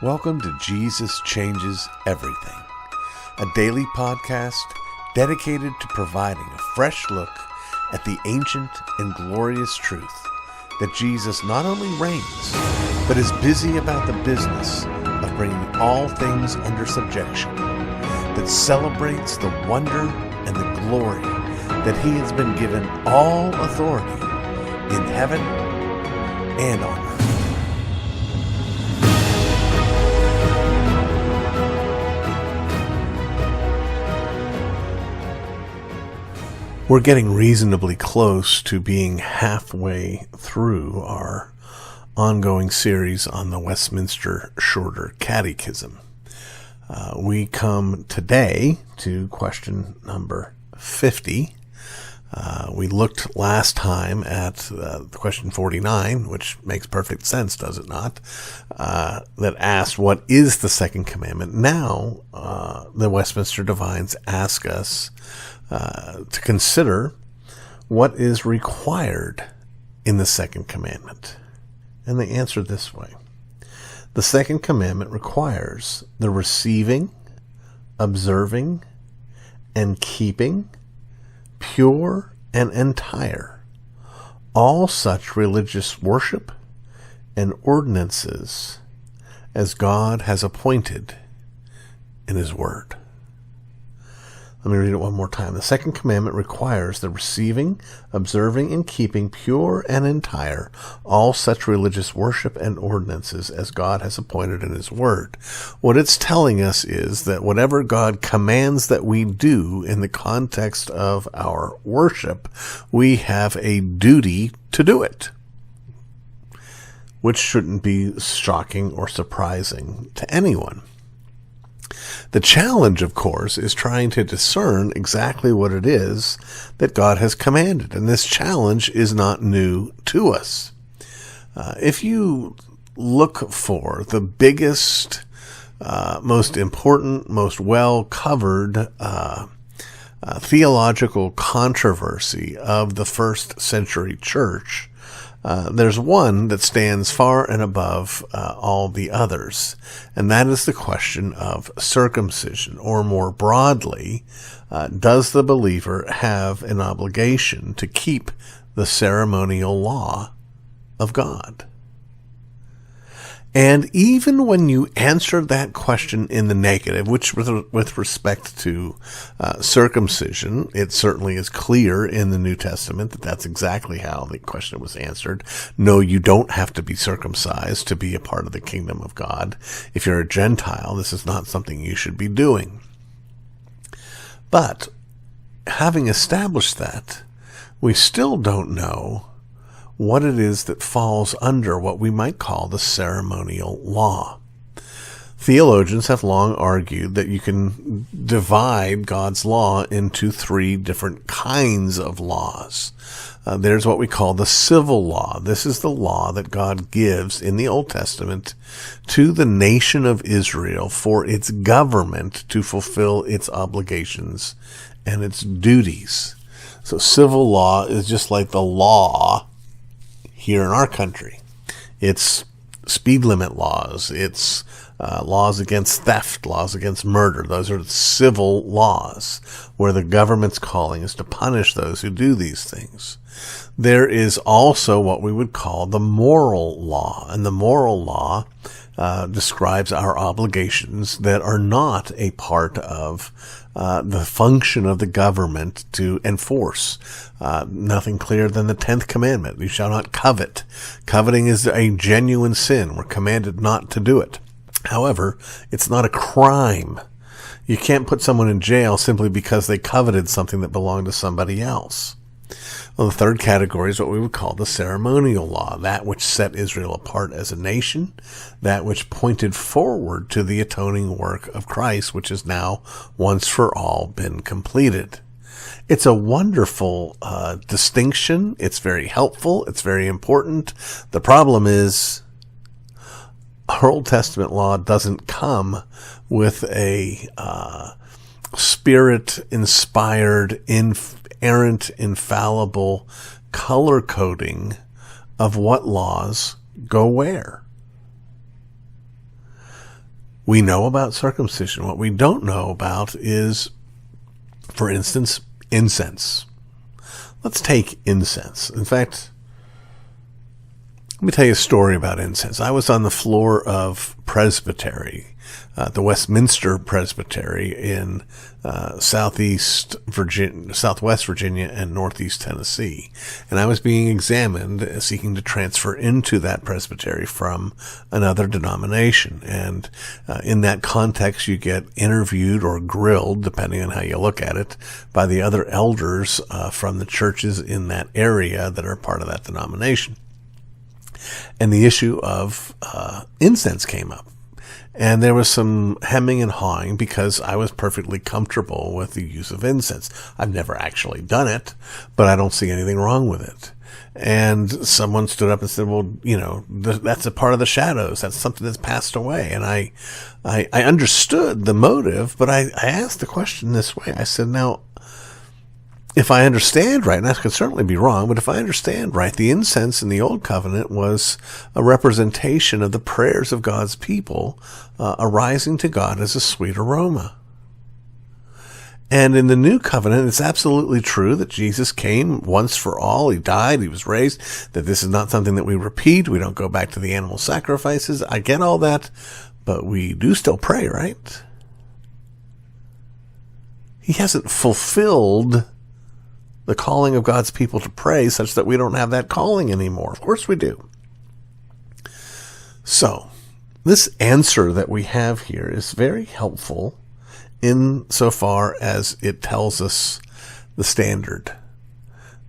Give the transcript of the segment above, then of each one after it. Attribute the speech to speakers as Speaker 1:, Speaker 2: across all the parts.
Speaker 1: Welcome to Jesus Changes Everything, a daily podcast dedicated to providing a fresh look at the ancient and glorious truth that Jesus not only reigns, but is busy about the business of bringing all things under subjection, that celebrates the wonder and the glory that he has been given all authority in heaven and on earth. We're getting reasonably close to being halfway through our ongoing series on the Westminster Shorter Catechism. We come today to question number 50. We looked last time at question 49, which makes perfect sense, does it not? That asked, what is the second commandment? Now, the Westminster Divines ask us to consider what is required in the second commandment. And they answer this way. The second commandment requires the receiving, observing, and keeping pure and entire all such religious worship and ordinances as God has appointed in his word. Let me read it one more time. The second commandment requires the receiving, observing, and keeping pure and entire all such religious worship and ordinances as God has appointed in his word. What it's telling us is that whatever God commands that we do in the context of our worship, we have a duty to do it, which shouldn't be shocking or surprising to anyone. The challenge, of course, is trying to discern exactly what it is that God has commanded. And this challenge is not new to us. If you look for the biggest, most important, most well-covered theological controversy of the first century church, there's one that stands far and above all the others, and that is the question of circumcision, or more broadly, does the believer have an obligation to keep the ceremonial law of God? And even when you answer that question in the negative, which with respect to circumcision, it certainly is clear in the New Testament that that's exactly how the question was answered. No, you don't have to be circumcised to be a part of the kingdom of God. If you're a Gentile, this is not something you should be doing. But having established that, we still don't know what it is that falls under what we might call the ceremonial law. Theologians have long argued that you can divide God's law into three different kinds of laws. There's what we call the civil law. This is the law that God gives in the Old Testament to the nation of Israel for its government to fulfill its obligations and its duties. So civil law is just like the law here in our country. It's speed limit laws. It's laws against theft, laws against murder. Those are civil laws where the government's calling is to punish those who do these things. There is also what we would call the moral law, and the moral law describes our obligations that are not a part of the function of the government to enforce. Nothing clearer than the 10th commandment. You shall not covet. Coveting is a genuine sin. We're commanded not to do it. However, it's not a crime. You can't put someone in jail simply because they coveted something that belonged to somebody else. Well, the third category is what we would call the ceremonial law, that which set Israel apart as a nation, that which pointed forward to the atoning work of Christ, which has now once for all been completed. It's a wonderful distinction. It's very helpful. It's very important. The problem is our Old Testament law doesn't come with a Spirit-inspired, inerrant, infallible color coding of what laws go where. We know about circumcision. What we don't know about is, for instance, incense. Let's take incense. In fact, let me tell you a story about incense. I was on the floor of Presbytery, the Westminster Presbytery in southwest Virginia and northeast Tennessee. And I was being examined, seeking to transfer into that presbytery from another denomination. And in that context, you get interviewed or grilled, depending on how you look at it, by the other elders from the churches in that area that are part of that denomination. And the issue of incense came up. And there was some hemming and hawing because I was perfectly comfortable with the use of incense. I've never actually done it, but I don't see anything wrong with it. And someone stood up and said, well, that's a part of the shadows. That's something that's passed away. And I understood the motive, but I asked the question this way. I said, now, if I understand right, and I could certainly be wrong, but if I understand right, the incense in the Old Covenant was a representation of the prayers of God's people arising to God as a sweet aroma. And in the New Covenant, it's absolutely true that Jesus came once for all. He died. He was raised. That this is not something that we repeat. We don't go back to the animal sacrifices. I get all that, but we do still pray, right? He hasn't fulfilled the calling of God's people to pray such that we don't have that calling anymore. Of course we do. So, this answer that we have here is very helpful insofar as it tells us the standard,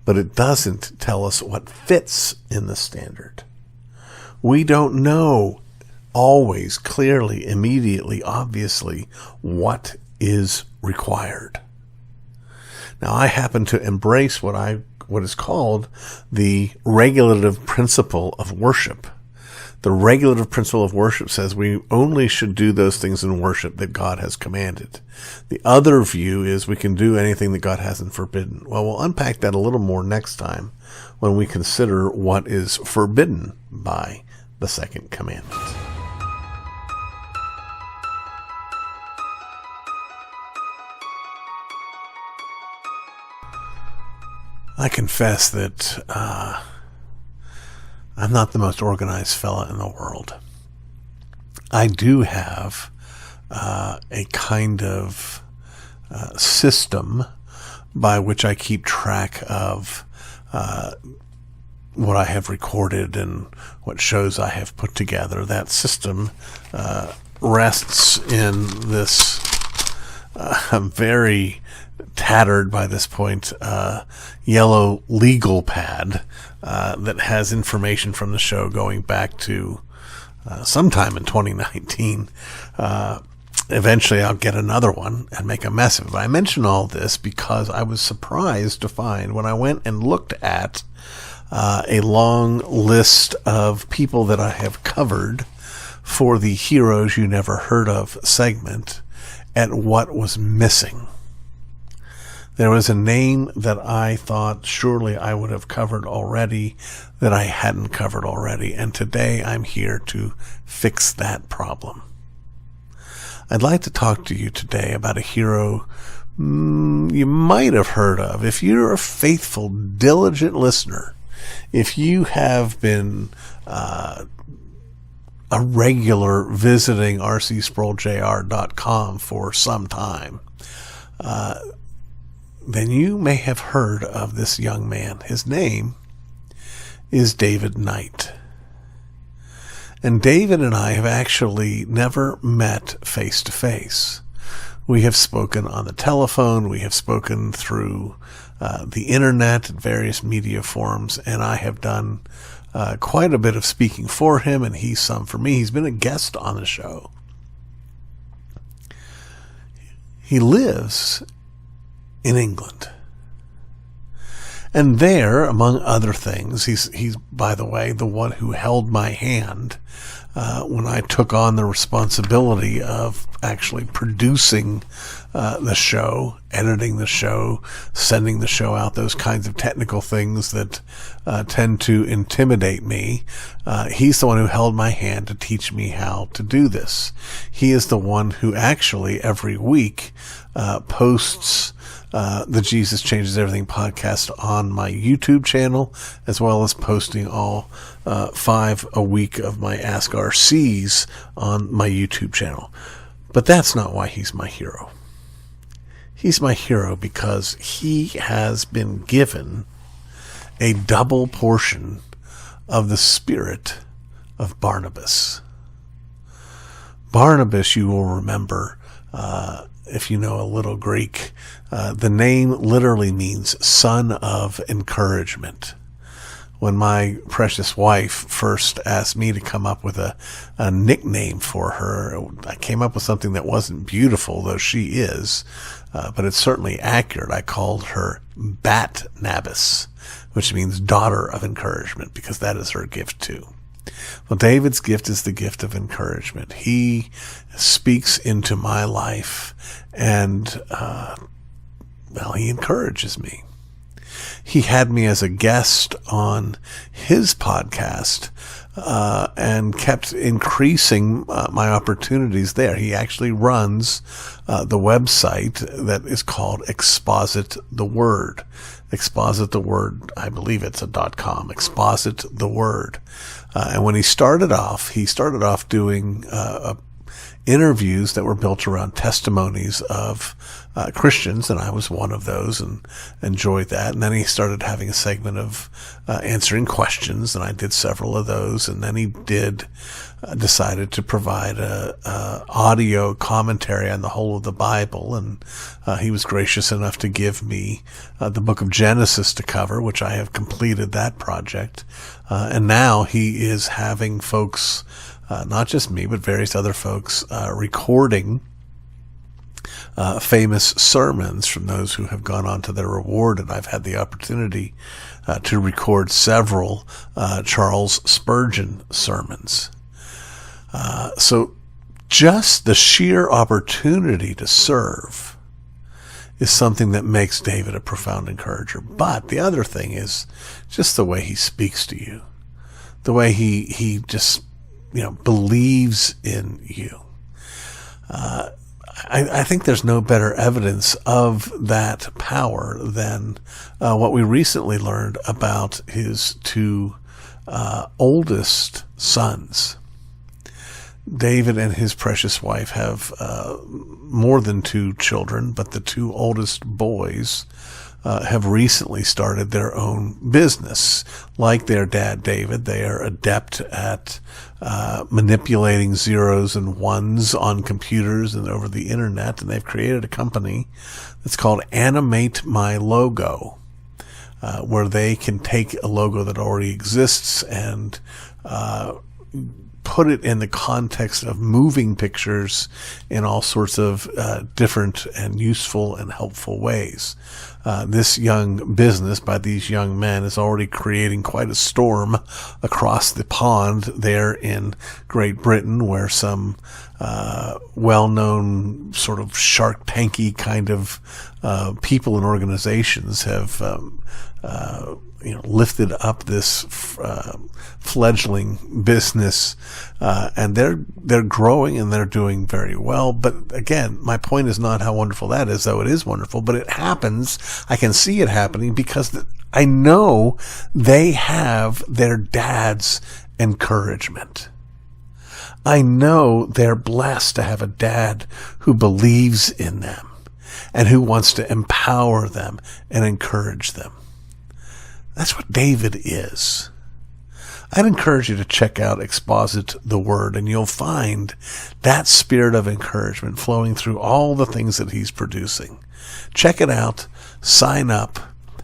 Speaker 1: but it doesn't tell us what fits in the standard. We don't know always clearly, immediately, obviously what is required. Now, I happen to embrace what is called the regulative principle of worship. The regulative principle of worship says we only should do those things in worship that God has commanded. The other view is we can do anything that God hasn't forbidden. Well, we'll unpack that a little more next time when we consider what is forbidden by the second commandment. I confess that I'm not the most organized fella in the world. I do have a kind of system by which I keep track of what I have recorded and what shows I have put together. That system rests in this very tattered by this point yellow legal pad that has information from the show going back to sometime in 2019. Eventually I'll get another one and make a mess of it. But I mention all this because I was surprised to find when I went and looked at a long list of people that I have covered for the Heroes You Never Heard Of segment at what was missing. There was a name that I thought surely I would have covered already that I hadn't covered already, and today I'm here to fix that problem. I'd like to talk to you today about a hero you might have heard of. If you're a faithful, diligent listener, if you have been a regular visiting rcsprouljr.com for some time, then you may have heard of this young man. His name is David Knight. And David and I have actually never met face to face. We have spoken on the telephone, we have spoken through the internet and various media forums, and I have done quite a bit of speaking for him, and he some for me. He's been a guest on the show. He lives in England. And there, among other things, he's by the way, the one who held my hand when I took on the responsibility of actually producing the show, editing the show, sending the show out, those kinds of technical things that tend to intimidate me. He's the one who held my hand to teach me how to do this. He is the one who actually every week posts the Jesus Changes Everything podcast on my YouTube channel, as well as posting all 5 a week of my Ask RCs on my YouTube channel. But that's not why he's my hero. He's my hero because he has been given a double portion of the spirit of Barnabas. Barnabas, you will remember, if you know a little Greek, the name literally means son of encouragement. When my precious wife first asked me to come up with a nickname for her, I came up with something that wasn't beautiful, though she is, but it's certainly accurate. I called her Bat-Nabis, which means daughter of encouragement, because that is her gift too. Well, David's gift is the gift of encouragement. He speaks into my life and, he encourages me. He had me as a guest on his podcast, and kept increasing my opportunities there. He actually runs the website that is called Exposit the Word. Exposit the Word, I believe it's a .com. Exposit the Word. And when he started off doing interviews that were built around testimonies of Christians, and I was one of those and enjoyed that. And then he started having a segment of answering questions, and I did several of those. And then he decided to provide a audio commentary on the whole of the Bible, and he was gracious enough to give me the book of Genesis to cover, which I have completed that project. And now he is having folks, not just me, but various other folks, recording famous sermons from those who have gone on to their reward. And I've had the opportunity to record several Charles Spurgeon sermons. So just the sheer opportunity to serve is something that makes David a profound encourager. But the other thing is just the way he speaks to you, the way he just, believes in you. I think there's no better evidence of that power than what we recently learned about his 2 oldest sons. David and his precious wife have more than 2 children, but the 2 oldest boys have recently started their own business. Like their dad, David, they are adept at manipulating zeros and ones on computers and over the internet, and they've created a company that's called Animate My Logo, where they can take a logo that already exists and put it in the context of moving pictures in all sorts of different and useful and helpful ways. This young business by these young men is already creating quite a storm across the pond there in Great Britain, where some well-known sort of Shark Tanky kind of people and organizations have lifted up this fledgling business, and they're growing and they're doing very well. But again, my point is not how wonderful that is, though it is wonderful, but it happens. I can see it happening because I know they have their dad's encouragement. I know they're blessed to have a dad who believes in them and who wants to empower them and encourage them. That's what David is. I'd encourage you to check out Exposit the Word, and you'll find that spirit of encouragement flowing through all the things that he's producing. Check it out, sign up,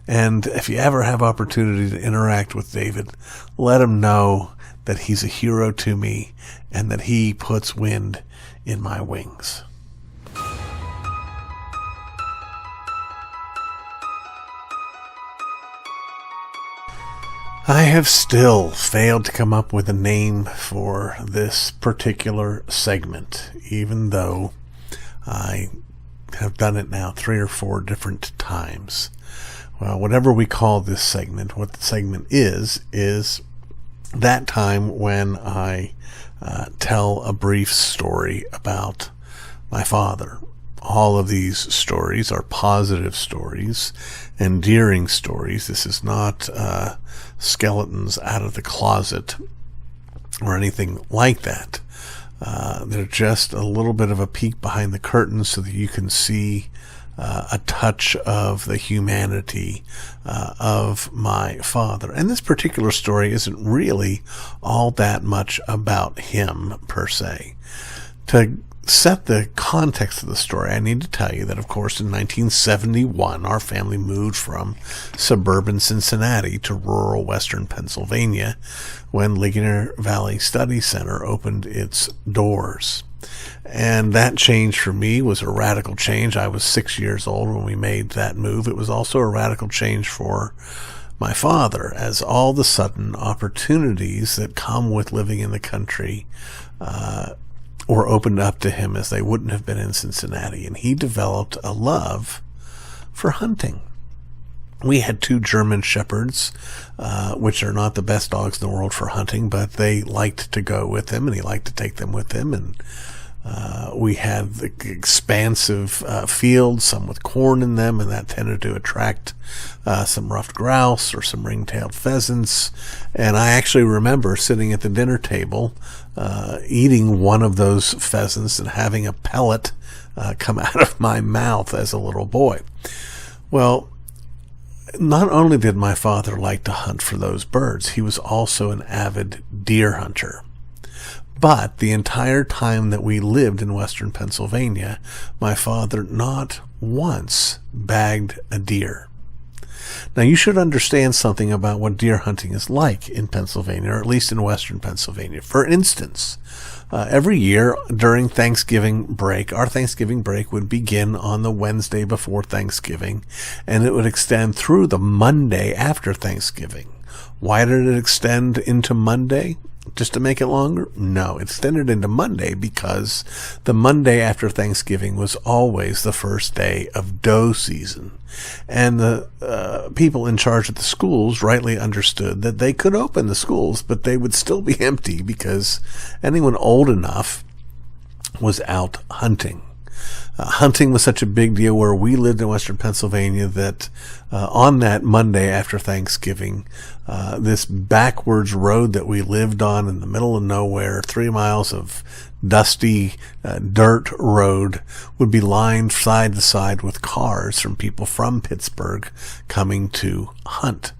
Speaker 1: and if you ever have opportunity to interact with David, let him know that he's a hero to me and that he puts wind in my wings. I have still failed to come up with a name for this particular segment, even though I have done it now 3 or 4 different times. Well, whatever we call this segment, what the segment is that time when I tell a brief story about my father. All of these stories are positive stories, endearing stories. This is not skeletons out of the closet or anything like that. They're just a little bit of a peek behind the curtain so that you can see a touch of the humanity of my father. And this particular story isn't really all that much about him per se. To set the context of the story, I need to tell you that, of course, in 1971, our family moved from suburban Cincinnati to rural western Pennsylvania when Ligonier Valley Study Center opened its doors. And that change for me was a radical change. I was 6 years old when we made that move. It was also a radical change for my father, as all of a sudden opportunities that come with living in the country were opened up to him as they wouldn't have been in Cincinnati. And he developed a love for hunting. We had 2 German Shepherds, which are not the best dogs in the world for hunting, but they liked to go with him, and he liked to take them with him. And we had the expansive fields, some with corn in them, and that tended to attract some ruffed grouse or some ring-tailed pheasants. And I actually remember sitting at the dinner table, eating one of those pheasants and having a pellet come out of my mouth as a little boy. Well, not only did my father like to hunt for those birds, he was also an avid deer hunter. But the entire time that we lived in western Pennsylvania, my father not once bagged a deer. Now, you should understand something about what deer hunting is like in Pennsylvania, or at least in western Pennsylvania. For instance, every year during Thanksgiving break, our Thanksgiving break would begin on the Wednesday before Thanksgiving, and it would extend through the Monday after Thanksgiving. Why did it extend into Monday? Just to make it longer? No, it extended into Monday because the Monday after Thanksgiving was always the first day of doe season. And the people in charge of the schools rightly understood that they could open the schools, but they would still be empty because anyone old enough was out hunting. Hunting was such a big deal where we lived in western Pennsylvania that on that Monday after Thanksgiving, this backwards road that we lived on in the middle of nowhere, 3 miles of dusty dirt road, would be lined side to side with cars from people from Pittsburgh coming to hunt.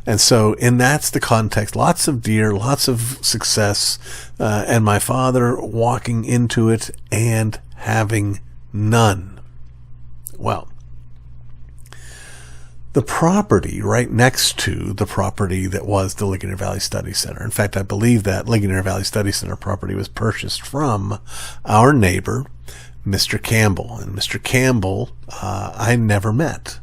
Speaker 1: And so, and that's the context. Lots of deer, lots of success, and my father walking into it and having none. Well, the property right next to the property that was the Ligonier Valley Study Center. In fact, I believe that Ligonier Valley Study Center property was purchased from our neighbor, Mr. Campbell. And Mr. Campbell, I never met.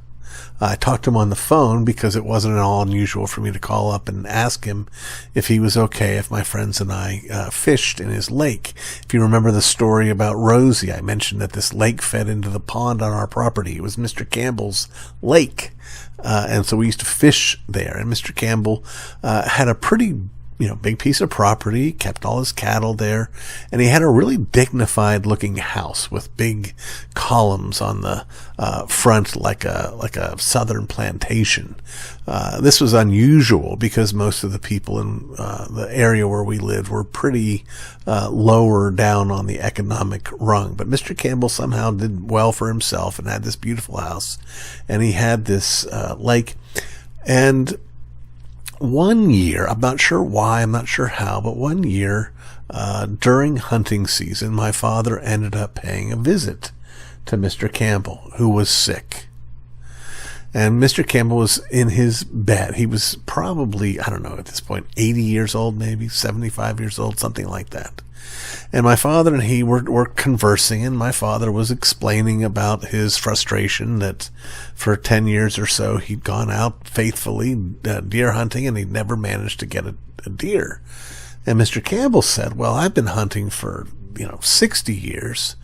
Speaker 1: I talked to him on the phone because it wasn't at all unusual for me to call up and ask him if he was okay if my friends and I fished in his lake. If you remember the story about Rosie, I mentioned that this lake fed into the pond on our property. It was Mr. Campbell's lake. And so we used to fish there. And Mr. Campbell had a pretty big piece of property, kept all his cattle there, and he had a really dignified looking house with big columns on the front like a southern plantation. This was unusual because most of the people in the area where we lived were pretty lower down on the economic rung. But Mr. Campbell somehow did well for himself and had this beautiful house, and he had this lake. And one year, I'm not sure why, I'm not sure how, but one year during hunting season, my father ended up paying a visit to Mr. Campbell, who was sick. And Mr. Campbell was in his bed. He was probably, I don't know, at this point, 80 years old, maybe 75 years old, something like that. And my father and he were conversing, and my father was explaining about his frustration that for 10 years or so he'd gone out faithfully deer hunting, and he'd never managed to get a deer. And Mr. Campbell said, well, I've been hunting for 60 years,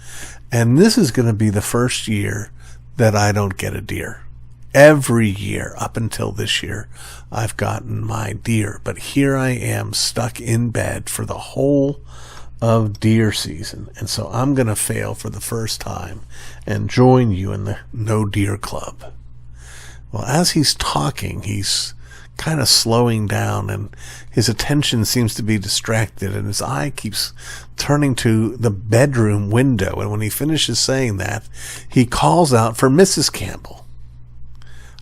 Speaker 1: and this is going to be the first year that I don't get a deer. Every year up until this year, I've gotten my deer, but here I am stuck in bed for the whole of deer season, and so I'm going to fail for the first time and join you in the No Deer Club. Well, as he's talking, he's kind of slowing down, and his attention seems to be distracted, and his eye keeps turning to the bedroom window, and when he finishes saying that, he calls out for Mrs. Campbell.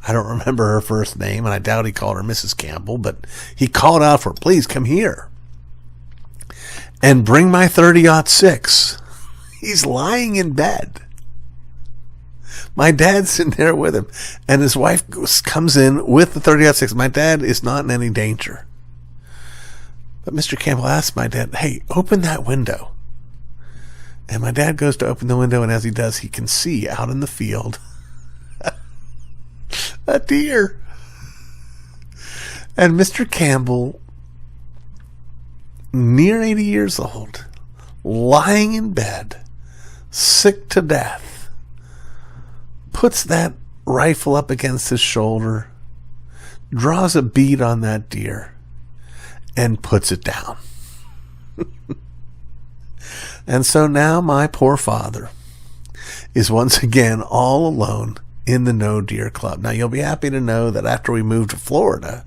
Speaker 1: I don't remember her first name, and I doubt he called her Mrs. Campbell, but he called out for her, please come here and bring my 30-06. He's lying in bed. My dad's sitting there with him, and his wife comes in with the 30-06. My dad is not in any danger. But Mr. Campbell asks my dad, hey, open that window. And my dad goes to open the window, and as he does, he can see out in the field a deer. And Mr. Campbell, near 80 years old, lying in bed, sick to death, puts that rifle up against his shoulder, draws a bead on that deer, and puts it down. And so now my poor father is once again all alone in the No Deer Club. Now, you'll be happy to know that after we moved to Florida,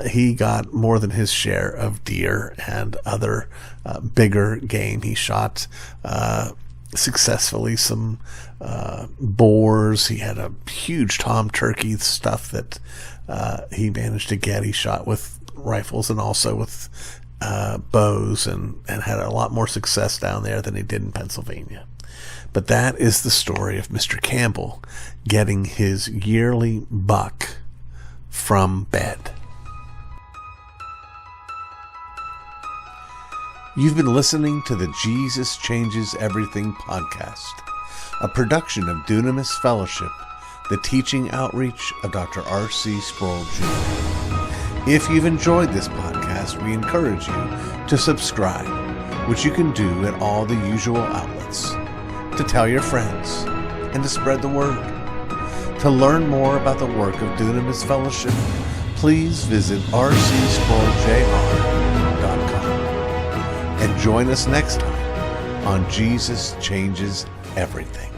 Speaker 1: he got more than his share of deer and other bigger game. He shot successfully some boars. He had a huge tom turkey stuff that he managed to get. He shot with rifles and also with bows, and had a lot more success down there than he did in Pennsylvania. But that is the story of Mr. Campbell getting his yearly buck from bed. You've been listening to the Jesus Changes Everything podcast, a production of Dunamis Fellowship, the teaching outreach of Dr. R.C. Sproul Jr. If you've enjoyed this podcast, we encourage you to subscribe, which you can do at all the usual outlets, to tell your friends, and to spread the word. To learn more about the work of Dunamis Fellowship, please visit rcsproulJR.com. And join us next time on Jesus Changes Everything.